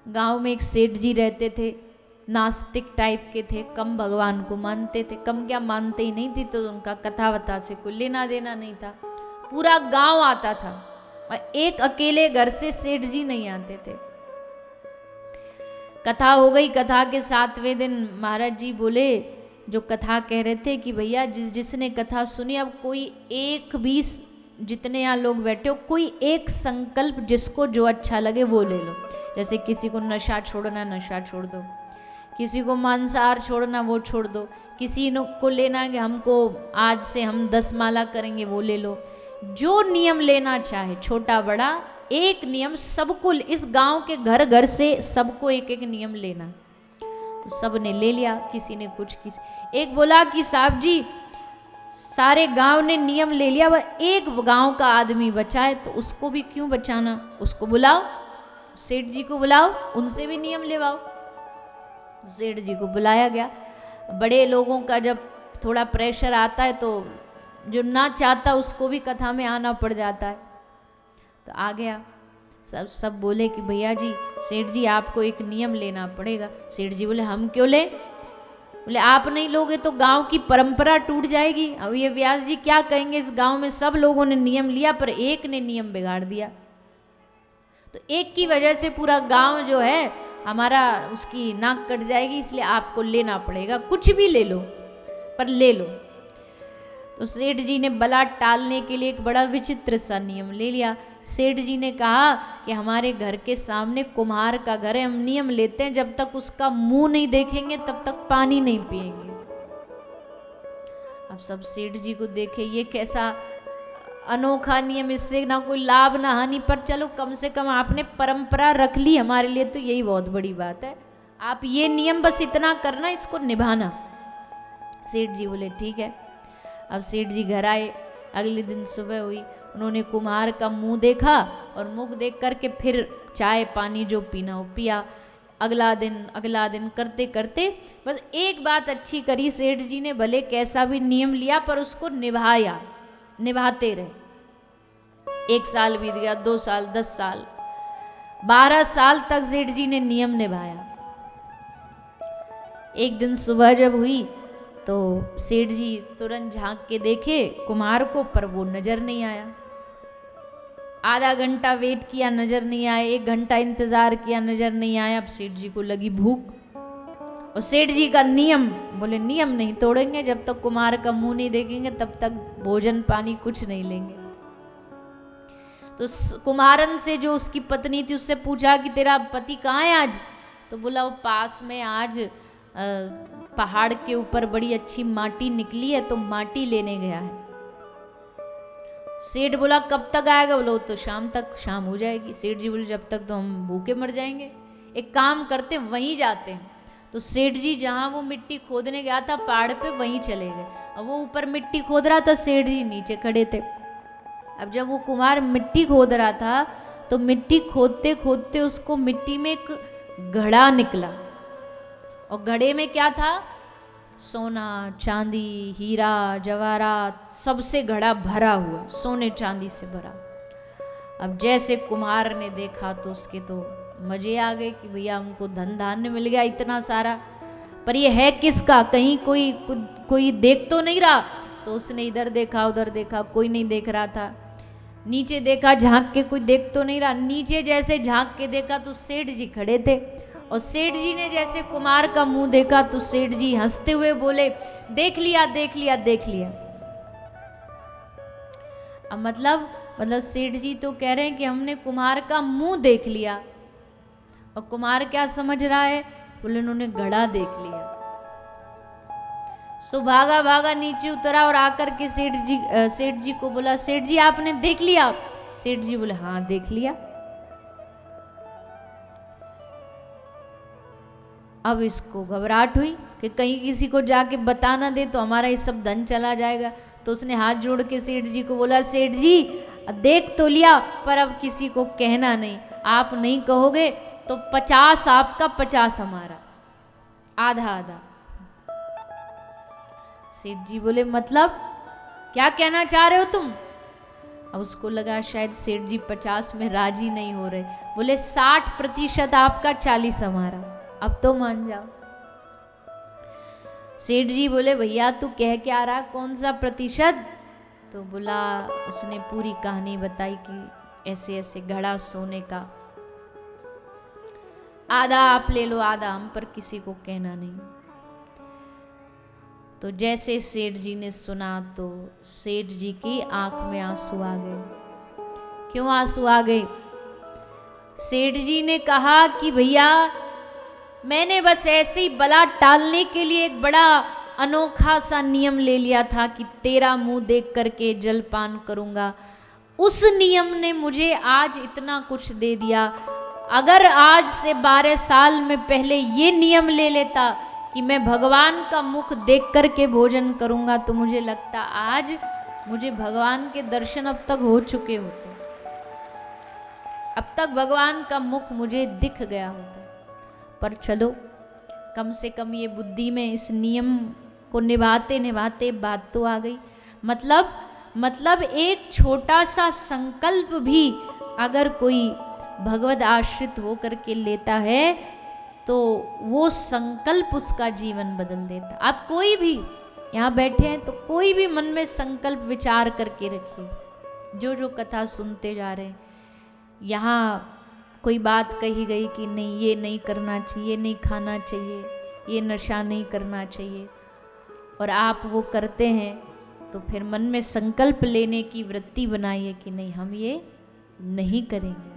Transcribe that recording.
गांव में एक सेठ जी रहते थे, नास्तिक टाइप के थे, कम भगवान को मानते थे, कम क्या मानते ही नहीं थे, तो उनका कथा वथा से कोई लेना देना नहीं था। पूरा गांव आता था और एक अकेले घर से सेठ जी नहीं आते थे। कथा हो गई, कथा के 7वें दिन महाराज जी बोले, जो कथा कह रहे थे कि भैया जिसने कथा सुनी, अब कोई एक भी, जितने यहाँ लोग बैठे हो, कोई एक संकल्प जिसको जो अच्छा लगे वो ले लो। जैसे किसी को नशा छोड़ना, नशा छोड़ दो, किसी को मांसाहार छोड़ना, वो छोड़ दो, किसी को लेना है कि हमको आज से हम 10 माला करेंगे, वो ले लो। जो नियम लेना चाहे, छोटा बड़ा, एक नियम सबको, इस गांव के घर घर से सबको एक एक नियम लेना। तो सब ने ले लिया, किसी ने कुछ, किसी एक बोला कि साहब जी सारे गांव ने नियम ले लिया, वह एक गांव का आदमी बचा है, तो उसको भी क्यों बचाना, उसको बुलाओ, सेठ जी को बुलाओ, उनसे भी नियम लेवाओ। सेठ जी को बुलाया गया। बड़े लोगों का जब थोड़ा प्रेशर आता है तो जो ना चाहता उसको भी कथा में आना पड़ जाता है। तो आ गया, सब बोले कि भैया जी, सेठ जी आपको एक नियम लेना पड़ेगा। सेठ जी बोले हम क्यों लें? बोले आप नहीं लोगे तो गांव की परंपरा टूट जाएगी। अब ये व्यास जी क्या कहेंगे, इस गांव में सब लोगों ने नियम लिया पर एक ने नियम बिगाड़ दिया, तो एक की वजह से पूरा गांव जो है हमारा, उसकी नाक कट जाएगी, इसलिए आपको लेना पड़ेगा, कुछ भी ले लो पर ले लो। तो सेठ जी ने बला टालने के लिए एक बड़ा विचित्र सा नियम ले लिया। सेठ जी ने कहा कि हमारे घर के सामने कुम्हार का घर है, हम नियम लेते हैं जब तक उसका मुंह नहीं देखेंगे तब तक पानी नहीं पिएंगे। अब सब सेठ जी को देखे ये कैसा अनोखा नियम, इससे ना कोई लाभ ना हानि, पर चलो कम से कम आपने परंपरा रख ली हमारे लिए, तो यही बहुत बड़ी बात है। आप ये नियम बस इतना करना, इसको निभाना। सेठ जी बोले ठीक है। अब सेठ जी घर आए, अगले दिन सुबह हुई, उन्होंने कुम्हार का मुंह देखा और मुख देख करके फिर चाय पानी जो पीना हो पिया। अगला दिन करते करते बस एक बात अच्छी करी सेठ जी ने, भले कैसा भी नियम लिया पर उसको निभाया, निभाते रहे। 1 साल बीत गया, 2 साल, 10 साल, 12 साल तक सेठ जी ने नियम निभाया। एक दिन सुबह जब हुई तो सेठ जी तुरंत झांक के देखे कुम्हार को, पर वो नजर नहीं आया। आधा घंटा वेट किया, नजर नहीं आया। 1 घंटा इंतजार किया, नजर नहीं आया। अब सेठ जी को लगी भूख, और सेठ जी का नियम, बोले नियम नहीं तोड़ेंगे, जब तक कुम्हार का मुंह नहीं देखेंगे तब तक भोजन पानी कुछ नहीं लेंगे। तो कुम्हारन से जो उसकी पत्नी थी उससे पूछा कि तेरा पति कहाँ है आज? तो बोला वो पास में आज पहाड़ के ऊपर बड़ी अच्छी माटी निकली है तो माटी लेने गया है। सेठ बोला कब तक आएगा? बोलो तो शाम तक, शाम हो जाएगी। सेठ जी बोले जब तक तो हम भूखे मर जाएंगे, एक काम करते वहीं जाते हैं। तो सेठ जी जहाँ वो मिट्टी खोदने गया था पहाड़ पे, वहीं चले गए। अब वो ऊपर मिट्टी खोद रहा था, सेठ जी नीचे खड़े थे। अब जब वो कुम्हार मिट्टी खोद रहा था तो मिट्टी खोदते खोदते उसको मिट्टी में एक घड़ा निकला, और घड़े में क्या था? सोना चांदी हीरा जवाहरात, सबसे घड़ा भरा हुआ, सोने चांदी से भरा। अब जैसे कुम्हार ने देखा तो उसके तो मजे आ गए कि भैया हमको धन धान्य मिल गया इतना सारा, पर ये है किसका? कहीं कोई देख तो नहीं रहा। तो उसने इधर देखा उधर देखा, कोई नहीं देख रहा था। नीचे देखा झांक के, कोई देख तो नहीं रहा। नीचे जैसे झांक के देखा तो सेठ जी खड़े थे, और सेठ जी ने जैसे कुम्हार का मुंह देखा तो सेठ जी हंसते हुए बोले देख लिया देख लिया देख लिया। अब मतलब सेठ जी तो कह रहे हैं कि हमने कुम्हार का मुंह देख लिया, और कुम्हार क्या समझ रहा है? बोले उन्होंने घड़ा देख लिया। सो भागा भागा नीचे उतरा और आकर के सेठ जी को बोला सेठ जी आपने देख लिया? सेठ जी बोले हाँ देख लिया। अब इसको घबराहट हुई कि कहीं किसी को जाके बता ना दे तो हमारा ये सब धन चला जाएगा। तो उसने हाथ जोड़ के सेठ जी को बोला सेठ जी देख तो लिया पर अब किसी को कहना नहीं, आप नहीं कहोगे तो 50 आपका 50 हमारा, आधा आधा। सेठ जी बोले मतलब क्या कहना चाह रहे हो तुम? अब उसको लगा शायद सेठ जी 50 में राजी नहीं हो रहे, बोले 60% आपका 40 हमारा, अब तो मान जाओ। सेठ जी बोले भैया तू कह क्या रहा, कौन सा प्रतिशत? तो बोला, उसने पूरी कहानी बताई कि ऐसे ऐसे घड़ा सोने का, आधा आप ले लो, आधा हम, पर किसी को कहना नहीं। तो जैसे सेठ जी ने सुना तो सेठ जी की आंख में आंसू आ गए। क्यों आंसू आ गए? सेठ जी ने कहा कि भैया मैंने बस ऐसे ही बला टालने के लिए एक बड़ा अनोखा सा नियम ले लिया था कि तेरा मुंह देख करके जलपान करूंगा। उस नियम ने मुझे आज इतना कुछ दे दिया। अगर आज से 12 साल में पहले ये नियम ले लेता कि मैं भगवान का मुख देख करके भोजन करूंगा, तो मुझे लगता आज मुझे भगवान के दर्शन अब तक हो चुके होते, अब तक भगवान का मुख मुझे दिख गया होता। पर चलो, कम से कम ये बुद्धि में इस नियम को निभाते निभाते बात तो आ गई। मतलब एक छोटा सा संकल्प भी अगर कोई भगवद आश्रित होकर के लेता है तो वो संकल्प उसका जीवन बदल देता। आप कोई भी यहाँ बैठे हैं तो कोई भी मन में संकल्प विचार करके रखिए। जो कथा सुनते जा रहे हैं, यहाँ कोई बात कही गई कि नहीं ये नहीं करना चाहिए, ये नहीं खाना चाहिए, ये नशा नहीं करना चाहिए, और आप वो करते हैं, तो फिर मन में संकल्प लेने की वृत्ति बनाइए कि नहीं हम ये नहीं करेंगे।